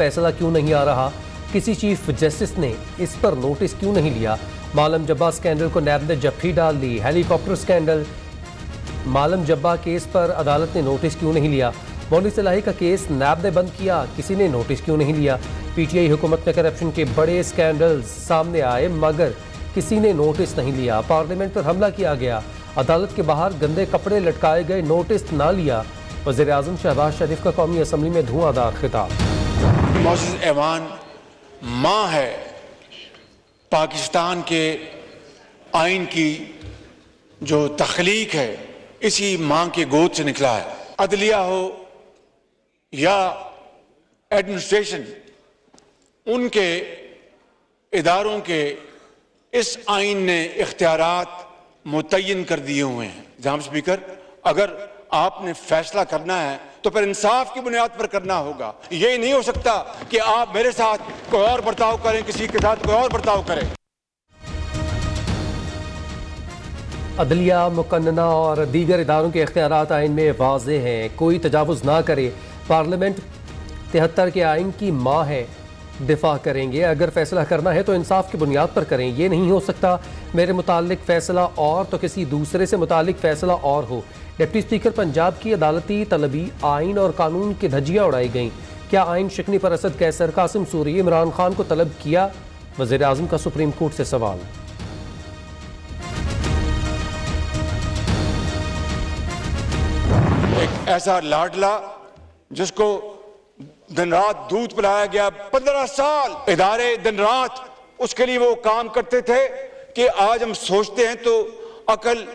फैसला क्यों नहीं आ रहा? किसी चीफ जस्टिस ने इस पर नोटिस क्यों नहीं लिया? मालम जब्बा स्कैंडल को नैब ने जप्फी डाल दी। हेलीकॉप्टर स्कैंडल, मालम जब्बा केस पर अदालत ने नोटिस क्यों नहीं लिया? मौलवी सलाही का केस नैब ने बंद किया, किसी ने नोटिस क्यों नहीं लिया? पीटीआई हुकूमत में करप्शन के बड़े स्कैंडल्स सामने आए मगर किसी ने नोटिस नहीं लिया। पार्लियामेंट पर हमला किया गया, अदालत के बाहर गंदे कपड़े लटकाए गए, नोटिस ना लिया। वज़ीर आज़म शहबाज शरीफ का कौमी असम्बली में धुआंधार खिताब। मुअज़्ज़ज़ ऐवान माँ है पाकिस्तान के आइन की जो तख्लीक है, इसी माँ के गोद से निकला है। अदलिया हो या एडमिनिस्ट्रेशन, उनके इदारों के इस आइन ने इख्तियारात मुतय्यन कर दिए हुए हैं। जनाब स्पीकर, अगर आपने फैसला करना है तो फिर इंसाफ की बुनियाद पर करना होगा। ये नहीं हो सकता कि आप मेरे साथ कोई और बर्ताव करें, किसी के साथ कोई और बर्ताव करें। अदलिया, मुकन्नना और दीगर इदारों के इख्तियारात आइन में वाज़ेह हैं, कोई तजावुज़ ना करे। पार्लियामेंट 73 के आइन की माँ है, दिफा करेंगे। अगर फैसला करना है तो इंसाफ की बुनियाद पर करें। ये नहीं हो सकता मेरे मुतालिक फैसला और तो किसी दूसरे से मुतालिक फैसला और हो। डिप्टी स्पीकर पंजाब की अदालती तलबी, आइन और कानून की धज्जियाँ उड़ाई गईं। क्या आइन शिकनी पर असद कैसर, कासिम सूरी, इमरान खान को तलब किया? वज़ीर आज़म का सुप्रीम कोर्ट से सवाल। एक ऐसा लाडला जिसको दिन रात दूध पिलाया गया, 15 साल इदारे दिन रात उसके लिए वो काम करते थे कि आज हम सोचते हैं तो अकल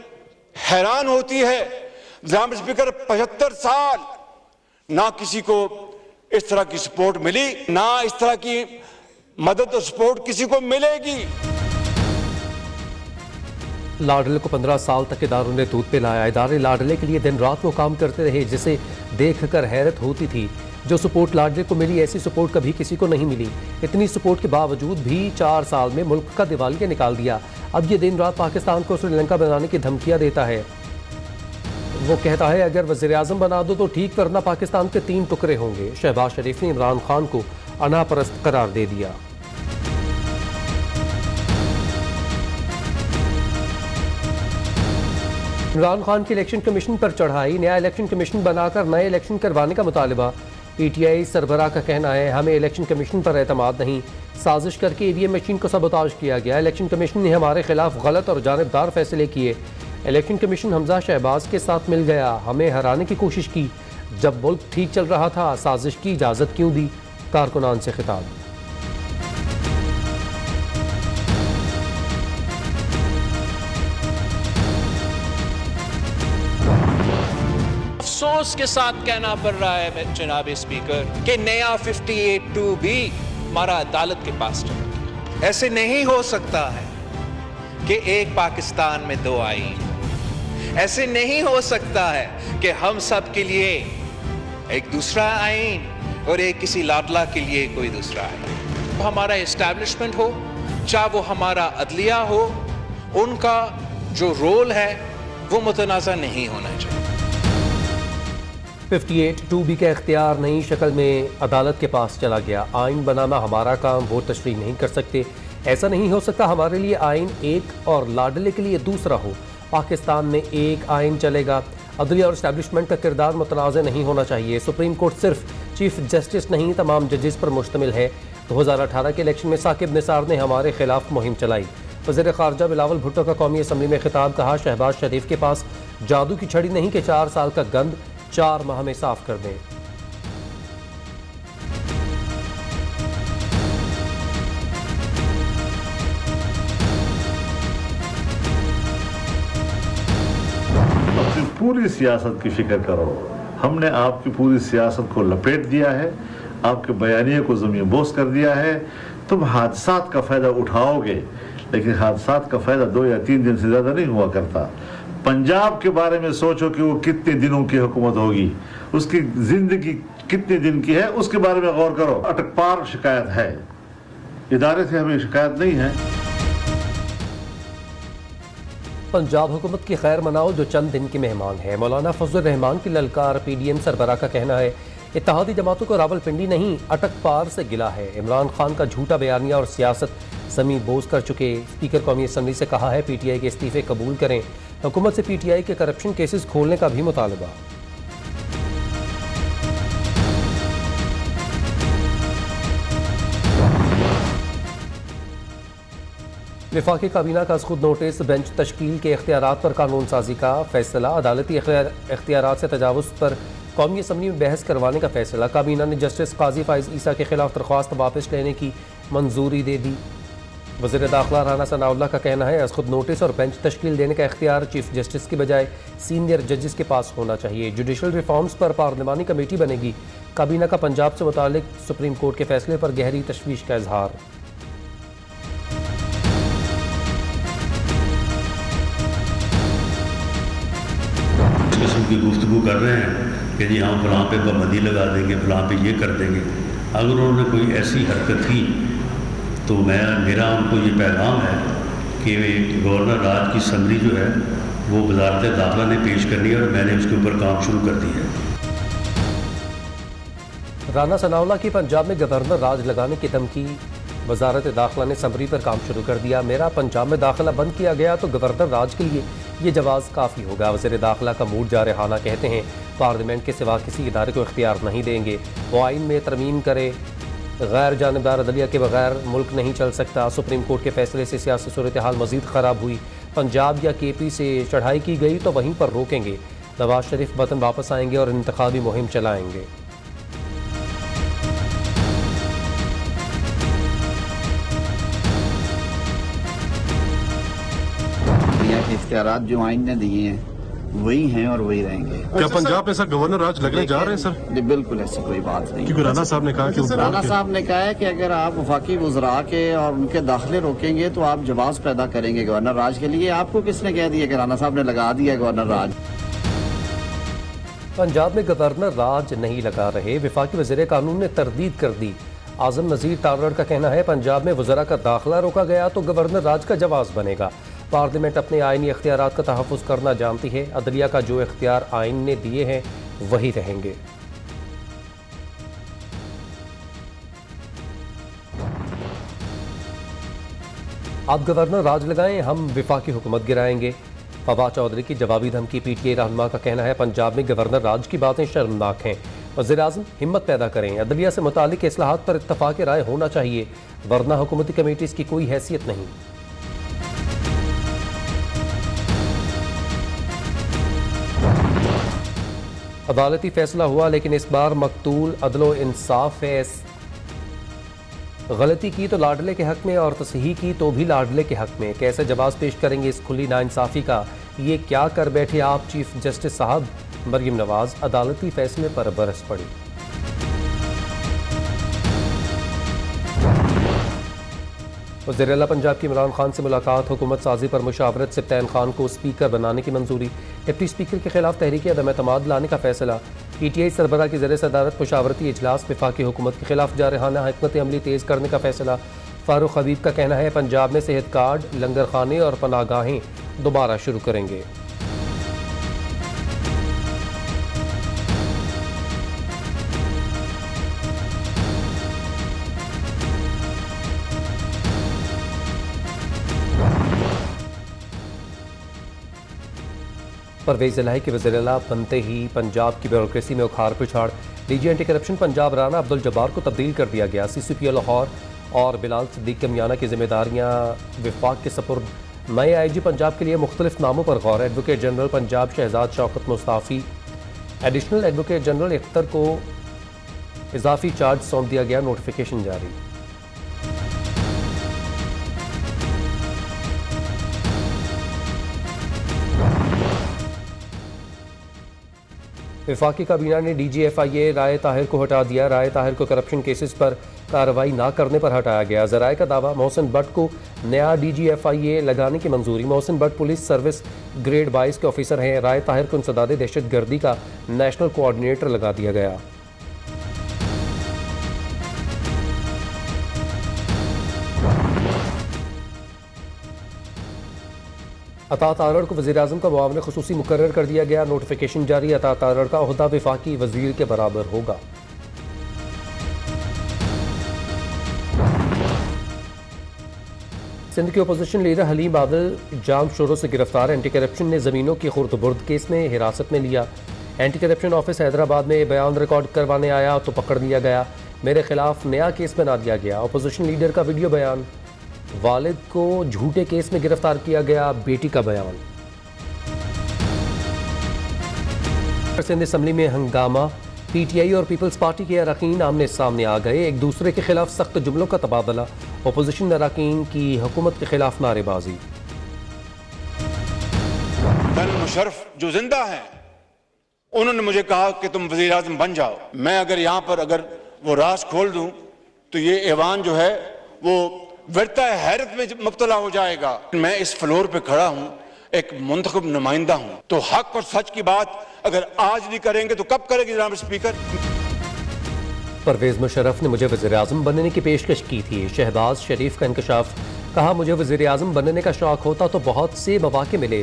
हैरान होती है। जनाब स्पीकर, 75 साल ना किसी को इस तरह की सपोर्ट मिली, ना इस तरह की मदद और सपोर्ट किसी को मिलेगी। लाडले को 15 साल तक इदारों ने दूध पिलाया। इदारे लाडले के लिए दिन रात वो काम करते रहे जिसे देखकर हैरत होती थी। जो सपोर्ट लाडले को मिली, ऐसी सपोर्ट कभी किसी को नहीं मिली। इतनी सपोर्ट के बावजूद भी 4 साल में मुल्क का दिवालिया निकाल दिया। अब ये दिन रात पाकिस्तान को श्रीलंका बनाने की धमकियां देता है। वो कहता है अगर वज़ीर आज़म बना दो तो ठीक, वरना पाकिस्तान के 3 टुकड़े होंगे। शहबाज शरीफ ने इमरान खान को अनापरस्त करार दे दिया। इमरान खान की इलेक्शन कमीशन पर चढ़ाई, नया इलेक्शन कमीशन बनाकर नए इलेक्शन करवाने का मुतालबा। पीटीआई सरबराह का कहना है हमें इलेक्शन कमीशन पर एतमाद नहीं, साजिश करके ईवीएम मशीन को सबोताज किया गया। इलेक्शन कमीशन ने हमारे खिलाफ गलत और जानिबदार फैसले किए। इलेक्शन कमीशन हमजा शहबाज के साथ मिल गया, हमें हराने की कोशिश की। जब मुल्क ठीक चल रहा था साजिश की इजाज़त क्यों दी? कारकुनान से खिताब। अफसोस के साथ कहना पड़ रहा है जनाब स्पीकर कि नया 58(2) भी हमारा अदालत के पास चला गया। ऐसे नहीं हो सकता है कि एक पाकिस्तान में 2 आईन। ऐसे नहीं हो सकता है कि हम सब के लिए एक दूसरा आईन और एक किसी लाडला के लिए कोई दूसरा आईन। हमारा एस्टैब्लिशमेंट हो, चाहे वो हमारा अदलिया हो, उनका जो रोल है वो मुतनाज़ा नहीं होना चाहिए। 58(2) का इख्तियार नई शक्ल में अदालत के पास चला गया। आइन बनाना हमारा काम, वो तशरीह नहीं कर सकते। ऐसा नहीं हो सकता हमारे लिए आइन एक और लाडले के लिए दूसरा हो। पाकिस्तान में एक आइन चलेगा। अदलिया और इस्टेब्लिशमेंट का किरदार मुतनाज़ नहीं होना चाहिए। सुप्रीम कोर्ट सिर्फ चीफ जस्टिस नहीं, तमाम जजेस पर मुश्तमिल है। 2018 के इलेक्शन में साकिब निसार ने हमारे खिलाफ मुहिम चलाई। वज़ीर ख़ारजा बिलावल भुट्टो का कौमी असम्बली में खिताब। कहा शहबाज शरीफ के पास जादू की छड़ी नहीं कि 4 साल का गंद 4 माह में साफ कर दें। पूरी सियासत की फिक्र करो। हमने आपकी पूरी सियासत को लपेट दिया है, आपके बयानिए को ज़मीन बोस कर दिया है। तुम हादसात का फ़ायदा उठाओगे, लेकिन हादसात का फ़ायदा 2 या 3 दिन से ज़्यादा नहीं हुआ करता। पंजाब के बारे में सोचो कि वो कितने दिनों की हुकूमत होगी, उसकी ज़िंदगी कितने दिन की है, उसके बारे में गौर करो। अटकपार शिकायत है, इदारे से हमें शिकायत नहीं है। पंजाब हुकूमत की खैर मनाओ जो चंद दिन की मेहमान है। मौलाना फजल रहमान की ललकार। PDM सरबराह का कहना है इत्तेहादी जमातों को रावलपिंडी नहीं अटक पार से गिला है। इमरान खान का झूठा बयानिया और सियासत समी बोझ कर चुके। स्पीकर कौमी असम्बली से कहा है PTI के इस्तीफे कबूल करें। हुकूमत से PTI के करप्शन केसेस खोलने का भी मुतालबा। वफाकी काबीना का खुद नोटिस, बेंच तश्कील के इख्तियारात पर कानून साजी का फैसला। अदालती इख्तियारात से तजावुज़ पर कौमी असम्बली में बहस करवाने का फैसला। काबीना ने जस्टिस काजी फाइज ईसा के खिलाफ दरख्वास्त वापस लेने की मंजूरी दे दी। वज़ीर दाखिला राना सनाउल्लाह का कहना है खुद नोटिस और बेंच तश्कील देने का इख्तियार चीफ जस्टिस की बजाय सीनियर जजेस के पास होना चाहिए। जुडिशल रिफॉर्म्स पर पार्लिमानी कमेटी बनेगी। काबीना का पंजाब से मुतालिक सुप्रीम कोर्ट के फैसले पर गहरी तशवीश का इजहार। किस्म की गुफ्तगू कर रहे हैं कि जी हम फलां पे पाबंदी लगा देंगे, फलां पे ये कर देंगे। अगर उन्होंने कोई ऐसी हरकत की तो मेरा उनको ये पैगाम है कि गवर्नर राज की समरी जो है वो वज़ारत दाखिला ने पेश करनी है और मैंने उसके ऊपर काम शुरू कर दिया है। राना सनाउल्लाह की पंजाब में गवर्नर राज लगाने की धमकी। वजारत दाखिला ने समरी पर काम शुरू कर दिया। मेरा पंजाब में दाखिला बंद किया गया तो गवर्नर राज के लिए ये जवाब काफ़ी होगा। वज़ीर दाखिला का मूड जारहाना कहते हैं पार्लियामेंट के सिवा किसी इदारे को इख्तियार नहीं देंगे। वो आइन में तरमीम करे, गैर जानबदार अदलिया के बगैर मुल्क नहीं चल सकता। सुप्रीम कोर्ट के फैसले से सियासी सूरत हाल मज़ीद ख़राब हुई। पंजाब या KP से चढ़ाई की गई तो वहीं पर रोकेंगे। नवाज शरीफ वतन वापस आएंगे और इंतखाबी मुहिम चलाएंगे। इख्तियारात जो आइन ने दिए हैं वही हैं और वही रहेंगे। क्या पंजाब में सर गवर्नर राज लगने जा रहे हैं सर? जी बिल्कुल, ऐसी कोई बात नहीं। क्योंकि राणा साहब ने कहा कि राणा साहब ने कहा है कि अगर आप वफाकी वज़रा के और उनके दाखिले रोकेंगे तो आप जवाब पैदा करेंगे गवर्नर राज के लिए। आपको किसने कह दिया कि राणा साहब ने लगा दिया गवर्नर राज? पंजाब में गवर्नर राज नहीं लगा रहे। वफाकी वज़ीर कानून ने तरदीद कर दी। आज़म नज़ीर तारड़ का कहना है पंजाब में वज़रा का दाखिला रोका गया तो गवर्नर राज का जवाब बनेगा। पार्लियामेंट अपने आइनी इख्तियारात का तहफ़्फ़ुज़ करना जानती है। अदलिया का जो इख्तियार आइन ने दिए हैं वही रहेंगे। आप गवर्नर राज लगाएं, हम वफाकी हुकूमत गिराएंगे। फवाद चौधरी की जवाबी धमकी। PTI रहनुमा का कहना है पंजाब में गवर्नर राज की बातें शर्मनाक हैं। वज़ीर-ए-आज़म हिम्मत पैदा करें। अदलिया से मुतालिक इस्लाहात पर इत्तफ़ाक़ राय होना चाहिए, वरना हुकूमती कमेटीज़ की कोई हैसियत नहीं। अदालती फैसला हुआ लेकिन इस बार मकतूल अदलो इंसाफ है। गलती की तो लाडले के हक में और तसही की तो भी लाडले के हक में। कैसे जवाब पेश करेंगे इस खुली नाइंसाफ़ी का? ये क्या कर बैठे आप चीफ जस्टिस साहब? मरियम नवाज अदालती फैसले पर बरस पड़ी। वज़ीर आला पंजाब की इमरान खान से मुलाकात। हुकूमत साजी पर मुशावरत। सप्तान खान को स्पीकर बनाने की मंजूरी। डिप्टी स्पीकर के खिलाफ तहरीक अदम एतमाद लाने का फैसला। PTI सरबराह की ज़ेर सदारत मुशावरती इजलास। वफाकी हुकूमत के खिलाफ जारहाना हिकमत अमली तेज़ करने का फैसला। फारूक हबीब का कहना है पंजाब में सेहत कार्ड, लंगर खाने और पनागाहें दोबारा शुरू करेंगे। परवेज़ इलाही के वज़ीर आला बनते ही पंजाब की ब्यूरोक्रेसी में उखाड़ पिछाड़। DG anti corruption Punjab Rana Abdul Jabbar को तब्दील कर दिया गया। CCPO लाहौर और बिलाल सिद्दीक कमियाना की जिम्मेदारियाँ विफाक के सपुर्द। नए IG पंजाब के लिए मुख्तलिफ नामों पर गौर। Advocate general Punjab Shahzad Shaukat Mustafi. Additional advocate general Akhtar को इजाफी चार्ज सौंप दिया गया। नोटिफिकेशन जारी। वफाकी काबीना ने DG FIA राय ताहिर को हटा दिया। राय ताहिर को करप्शन केसेस पर कार्रवाई न करने पर हटाया गया। ज़राए का दावा, मोहसिन भट्ट को नया DG FIA लगाने की मंजूरी। Mohsin Bhatt police service grade 22 के ऑफिसर हैं। राय ताहिर को इंसदाद दहशत गर्दी का नेशनल कोऑर्डिनेटर लगा दिया गया। अता तारड़ को वज़ीर-ए-आज़म का मुआविन ख़ुसूसी मुकर्रर कर दिया गया। नोटिफिकेशन जारी। अता तारड़ का ओहदा वफाकी वज़ीर के बराबर होगा। सिंध के अपोजिशन लीडर हलीम बादल जाम शोरों से गिरफ्तार। एंटी करप्शन ने ज़मीनों की खुर्द-बुर्द केस में हिरासत में लिया। एंटी करप्शन ऑफिस हैदराबाद में बयान रिकॉर्ड करवाने आया तो पकड़ लिया गया। मेरे खिलाफ नया केस बना दिया गया। अपोजिशन लीडर का वीडियो बयान। वालिद को झूठे केस में गिरफ्तार किया गया। बेटी का बयान। सिंध असम्बली में हंगामा। पीटीआई और पीपल्स पार्टी के अरकान आमने सामने आ गए। एक दूसरे के खिलाफ सख्त जुमलों का तबादला। अपोजिशन अरकान की हुकूमत के खिलाफ नारेबाजी। मुशर्रफ जो जिंदा हैं उन्होंने मुझे कहा कि तुम वजीर आज़म बन जाओ। मैं अगर वो राज खोल दूं तो ये ऐवान जो है वो विरता हैरत में मुब्तला हो जाएगा। मैं इस फ्लोर पे खड़ा हूं, एक मुंतखब नुमाइंदा हूं, तो हक और सच की बात अगर आज नहीं करेंगे तो कब करेंगे जनाब स्पीकर? परवेज मुशर्रफ ने मुझे वज़ीर आज़म बनने की पेशकश की थी। शहबाज शरीफ का इंकशाफ। कहा मुझे वज़ीर आज़म बनने का शौक होता तो बहुत से मौके मिले।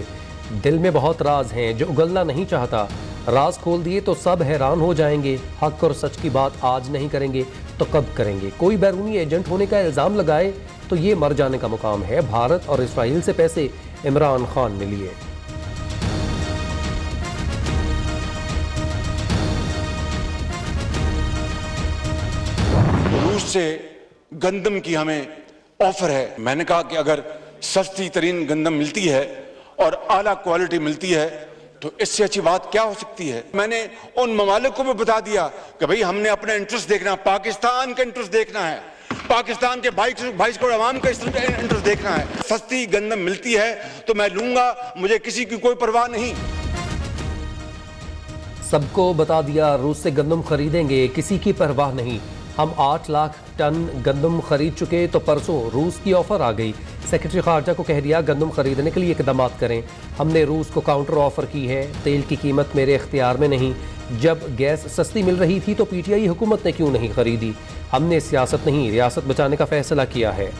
दिल में बहुत राज हैं जो उगलना नहीं चाहता। राज खोल दिए तो सब हैरान हो जाएंगे। हक और सच की बात आज नहीं करेंगे तो कब करेंगे? कोई बैरूनी एजेंट होने का इल्ज़ाम लगाए तो ये मर जाने का मुकाम है। भारत और इसराइल से पैसे इमरान खान ने लिए। रूस से गंदम की हमें ऑफर है। मैंने कहा कि अगर सस्ती तरीन गंदम मिलती है और आला क्वालिटी मिलती है तो इससे अच्छी बात क्या हो सकती है। मैंने उन ममालिक को भी बता दिया कि भाई हमने अपना इंटरेस्ट देखना, पाकिस्तान का इंटरेस्ट देखना है, पाकिस्तान के 22 करोड़ अवाम का इंटरेस्ट देखना है। सस्ती गंदम मिलती है तो मैं लूंगा, मुझे किसी की कोई परवाह नहीं। सबको बता दिया रूस से गंदम खरीदेंगे, किसी की परवाह नहीं। हम 8 लाख टन गंदम खरीद चुके तो परसों रूस की ऑफर आ गई। सेक्रेटरी खारजा को कह दिया गंदम खरीदने के लिए इकदाम करें। हमने रूस को काउंटर ऑफर की है। तेल की कीमत मेरे इख्तियार में नहीं। जब गैस सस्ती मिल रही थी तो पीटीआई हुकूमत ने क्यों नहीं खरीदी? हमने सियासत नहीं रियासत बचाने का फैसला किया है।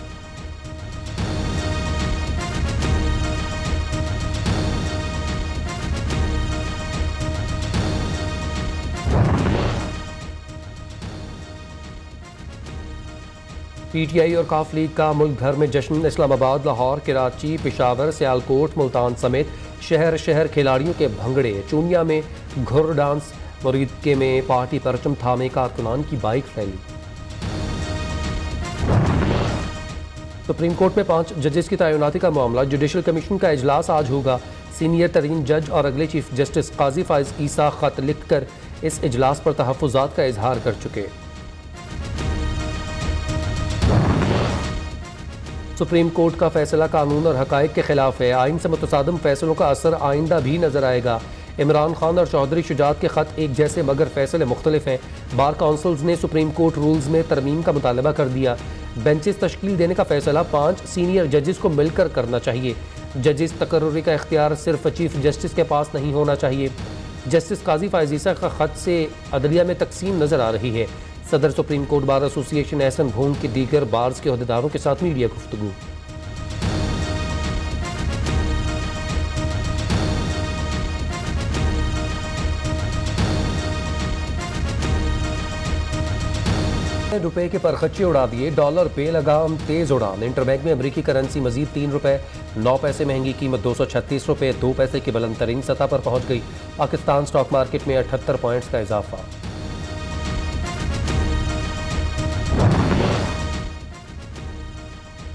पीटीआई और काफ लीग का मुल्क भर में जश्न। इस्लामाबाद, लाहौर, कराची, पेशावर, सियालकोट, मुल्तान समेत शहर शहर खिलाड़ियों के भंगड़े। चूनिया में घुर डांस। मुरीदके में पार्टी परचम थामे कारकुनान की बाइक रैली। सुप्रीम कोर्ट में 5 जजेस की तैनाती का मामला। जुडिशल कमीशन का इजलास आज होगा। सीनियर तरीन जज और अगले चीफ जस्टिस काजी फाइज ईसा खत लिखकर इस इजलास पर तहफ़्फ़ुज़ात का इजहार कर चुके। सुप्रीम कोर्ट का फैसला कानून और हकायक के खिलाफ है। आइन से मुतसादम फैसलों का असर आइंदा भी नजर आएगा। इमरान खान और चौधरी शुजात के खत एक जैसे मगर फैसले मुख्तलिफ हैं। बार काउंसिल्स ने सुप्रीम कोर्ट रूल्स में तरमीम का मुतालबा कर दिया। बेंचेस तश्कील देने का फैसला 5 सीनियर जजेस को मिलकर करना चाहिए। जजेस तकर्रुरी का इख्तियार सिर्फ चीफ जस्टिस के पास नहीं होना चाहिए। जस्टिस काजी फायजीसा का खत से अदलिया में तकसीम नजर आ रही है। सदर supreme court bar association Ehsan Bhoon के दीगर बार्स के अहदेदारों के साथ मीडिया गुफ्तगू। रुपए के परखच्चे उड़ा दिए। डॉलर बेलगाम तेज उड़ान। इंटरबैंक में अमरीकी करेंसी मजीद 3 रुपए 9 पैसे महंगी। कीमत 236 रुपए 2 पैसे की बुलंद तरीन सतह पर पहुंच गई। पाकिस्तान स्टॉक मार्केट में 78 पॉइंट्स का इजाफा।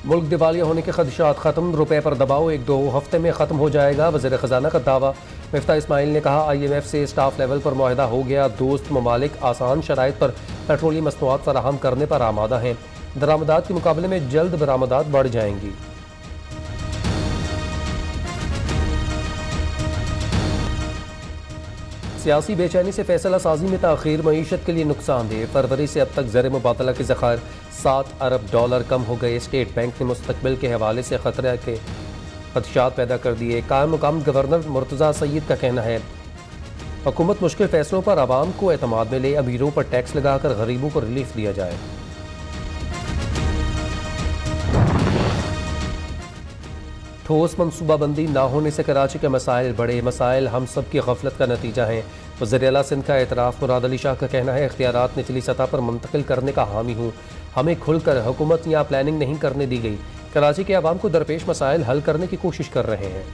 मुल्क दिवालिया होने के खदशात खत्म। रुपए पर दबाव 1-2 हफ्ते में खत्म हो जाएगा। वज़ीर ख़जाना का दावा। मिफ्ता इस्माइल ने कहा IMF से स्टाफ लेवल पर मुआहदा हो गया। दोस्त ममालिक आसान शराइत पर पेट्रोलियम मसनूआत फराहम करने पर आमादा हैं। दरामदात के मुकाबले में जल्द बरामदात बढ़ जाएंगी। सियासी बेचैनी से फैसला साजी में ताख़ीर मईशत के लिए नुकसानदेह। फरवरी से अब तक ज़र मुबादला के ज़ख़ायर $7 अरब कम हो गए। स्टेट बैंक ने मुस्तकबिल के हवाले से खतरे के खदशात पैदा कर दिए। कायम मुकाम गवर्नर मुर्तज़ा सईद का कहना है हुकूमत मुश्किल फैसलों पर आवाम को एतमाद में ले। अमीरों पर टैक्स लगाकर गरीबों को रिलीफ दिया जाए। ठोस मनसूबाबंदी ना होने से कराची के मसाइल बड़े। मसाइल हम सब की गफलत का नतीजा हैं। वज़ीर आला सिंध का एतराफ़। मुराद अली शाह का कहना है इख्तियारात निचली सतह पर मुंतकिल करने का हामी हूँ। हमें खुलकर हुकूमत या प्लानिंग नहीं करने दी गई। कराची के आवाम को दरपेश मसाइल हल करने की कोशिश कर रहे हैं।